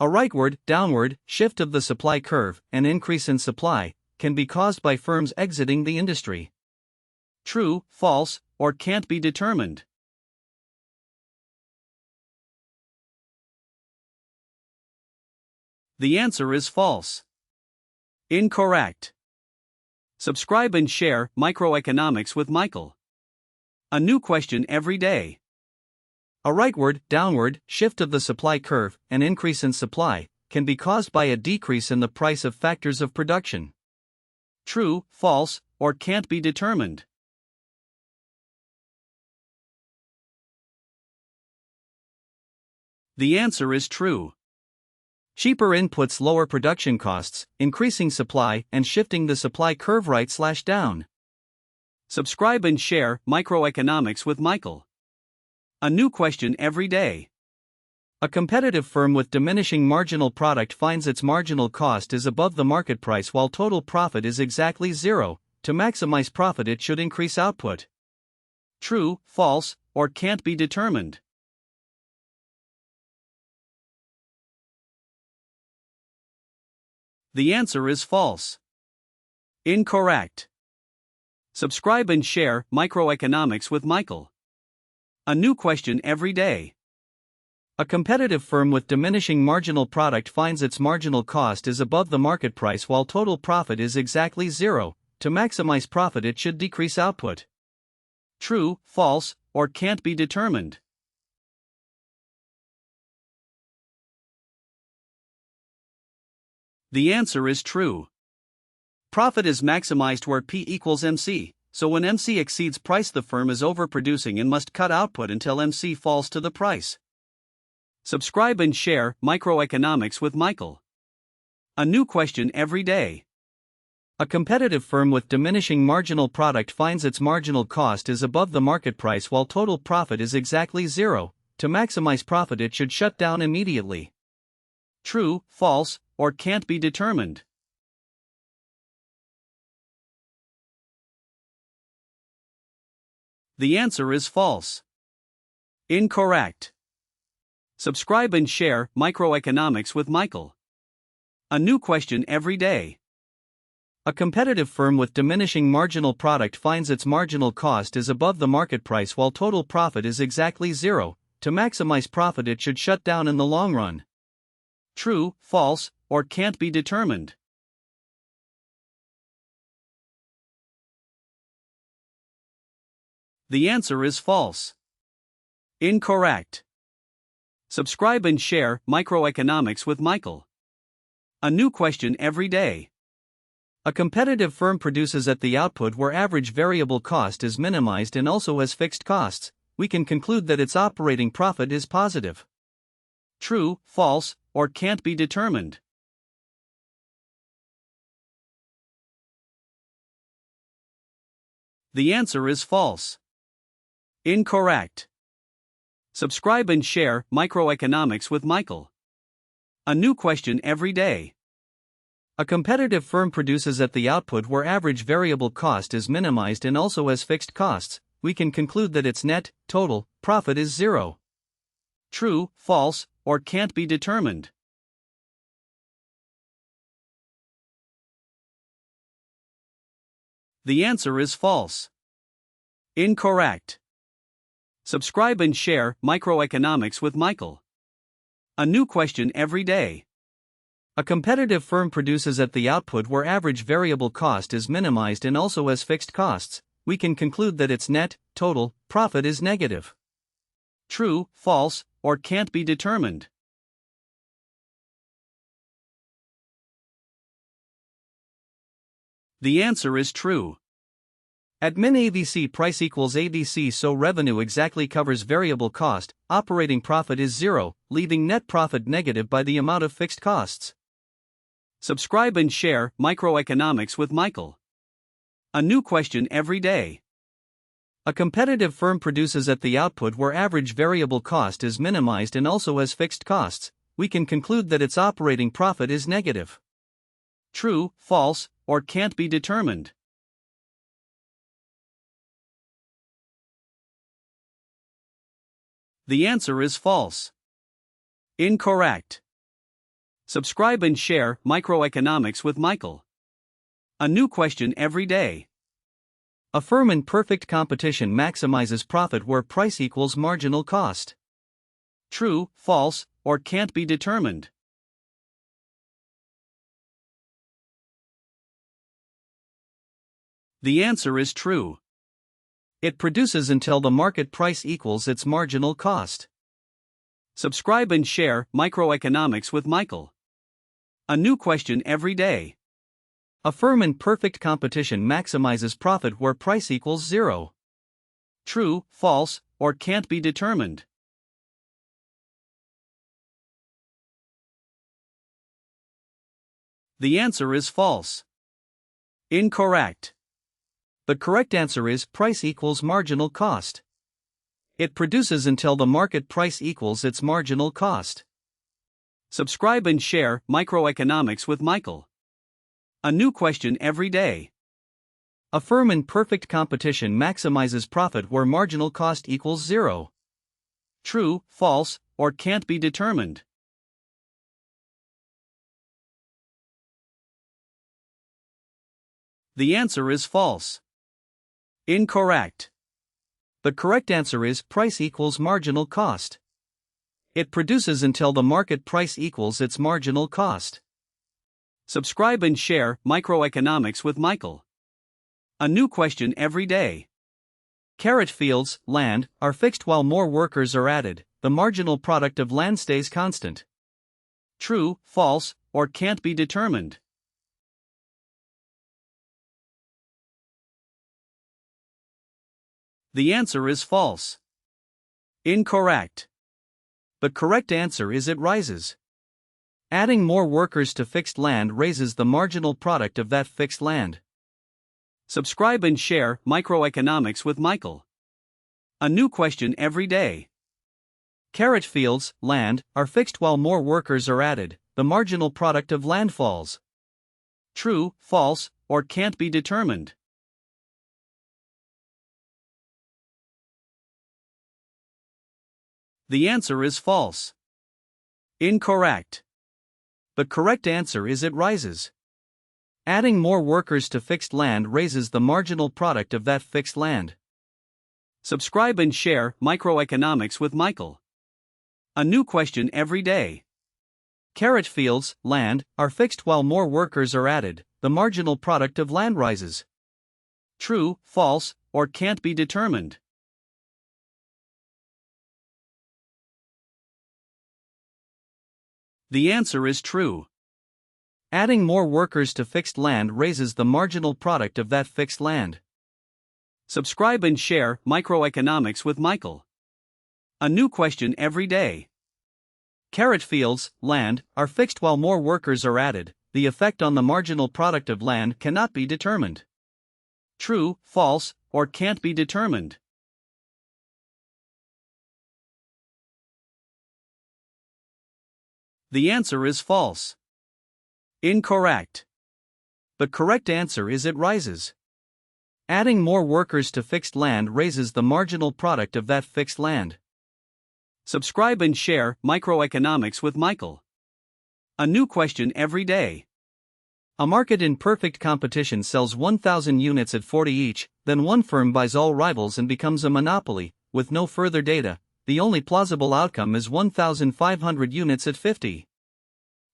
A rightward, downward shift of the supply curve, an increase in supply, can be caused by firms exiting the industry. True, false, or can't be determined. The answer is false. Incorrect. Subscribe and share Microeconomics with Michael. A new question every day. A rightward, downward shift of the supply curve, an increase in supply, can be caused by a decrease in the price of factors of production. True, false, or can't be determined. The answer is true. Cheaper inputs lower production costs, increasing supply and shifting the supply curve right/down. Subscribe and share Microeconomics with Michael. A new question every day. A competitive firm with diminishing marginal product finds its marginal cost is above the market price while total profit is exactly zero. To maximize profit, it should increase output. True, false, or can't be determined. The answer is false. Incorrect. Subscribe and share Microeconomics with Michael. A new question every day. A competitive firm with diminishing marginal product finds its marginal cost is above the market price while total profit is exactly zero. To maximize profit, it should decrease output. True, false, or can't be determined. The answer is true. Profit is maximized where P equals MC, so when MC exceeds price, the firm is overproducing and must cut output until MC falls to the price. Subscribe and share Microeconomics with Michael. A new question every day. A competitive firm with diminishing marginal product finds its marginal cost is above the market price while total profit is exactly zero. To maximize profit, it should shut down immediately. True, false, or can't be determined. The answer is false. Incorrect. Subscribe and share Microeconomics with Michael. A new question every day. A competitive firm with diminishing marginal product finds its marginal cost is above the market price while total profit is exactly zero. To maximize profit, it should shut down in the long run. True, false, or can't be determined. The answer is false. Incorrect. Subscribe and share Microeconomics with Michael. A new question every day. A competitive firm produces at the output where average variable cost is minimized and also has fixed costs. We can conclude that its operating profit is positive. True, false, or can't be determined. The answer is false. Incorrect. Subscribe and share Microeconomics with Michael. A new question every day. A competitive firm produces at the output where average variable cost is minimized and also has fixed costs. We can conclude that its net, total, profit is zero. True, false, or can't be determined. The answer is false. Incorrect. Subscribe and share Microeconomics with Michael. A new question every day. A competitive firm produces at the output where average variable cost is minimized and also has fixed costs. We can conclude that its net, total, profit is negative. True, false, or can't be determined. The answer is true. At min AVC price equals AVC, so revenue exactly covers variable cost, operating profit is zero, leaving net profit negative by the amount of fixed costs. Subscribe and share Microeconomics with Michael. A new question every day. A competitive firm produces at the output where average variable cost is minimized and also has fixed costs. We can conclude that its operating profit is negative. True, false, or can't be determined. The answer is false. Incorrect. Subscribe and share Microeconomics with Michael. A new question every day. A firm in perfect competition maximizes profit where price equals marginal cost. True, false, or can't be determined. The answer is true. It produces until the market price equals its marginal cost. Subscribe and share Microeconomics with Michael. A new question every day. A firm in perfect competition maximizes profit where price equals zero. True, false, or can't be determined. The answer is false. Incorrect. The correct answer is price equals marginal cost. It produces until the market price equals its marginal cost. Subscribe and share Microeconomics with Michael. A new question every day. A firm in perfect competition maximizes profit where marginal cost equals zero. True, false, or can't be determined. The answer is false. Incorrect. The correct answer is price equals marginal cost. It produces until the market price equals its marginal cost. Subscribe and share Microeconomics with Michael. A new question every day. Carrot fields, land, are fixed while more workers are added. The marginal product of land stays constant. True, false, or can't be determined. The answer is false. Incorrect. The correct answer is it rises. Adding more workers to fixed land raises the marginal product of that fixed land. Subscribe and share Microeconomics with Michael. A new question every day. Carrot fields, land, are fixed while more workers are added. The marginal product of land falls. True, false, or can't be determined. The answer is false. Incorrect. The correct answer is it rises. Adding more workers to fixed land raises the marginal product of that fixed land. Subscribe and share Microeconomics with Michael. A new question every day. Carrot fields, land, are fixed while more workers are added. The marginal product of land rises. True, false, or can't be determined. The answer is true. Adding more workers to fixed land raises the marginal product of that fixed land. Subscribe and share Microeconomics with Michael. A new question every day. Carrot fields, land, are fixed while more workers are added. The effect on the marginal product of land cannot be determined. True, false, or can't be determined. The answer is false. Incorrect. The correct answer is it rises. Adding more workers to fixed land raises the marginal product of that fixed land. Subscribe and share Microeconomics with Michael. A new question every day. A market in perfect competition sells 1,000 units at 40 each, then one firm buys all rivals and becomes a monopoly, with no further data. The only plausible outcome is 1,500 units at 50.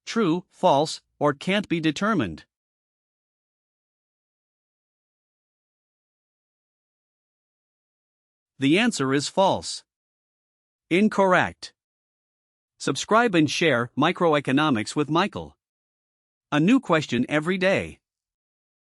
True, false, or can't be determined. The answer is false. Incorrect. Subscribe and share Microeconomics with Michael. A new question every day.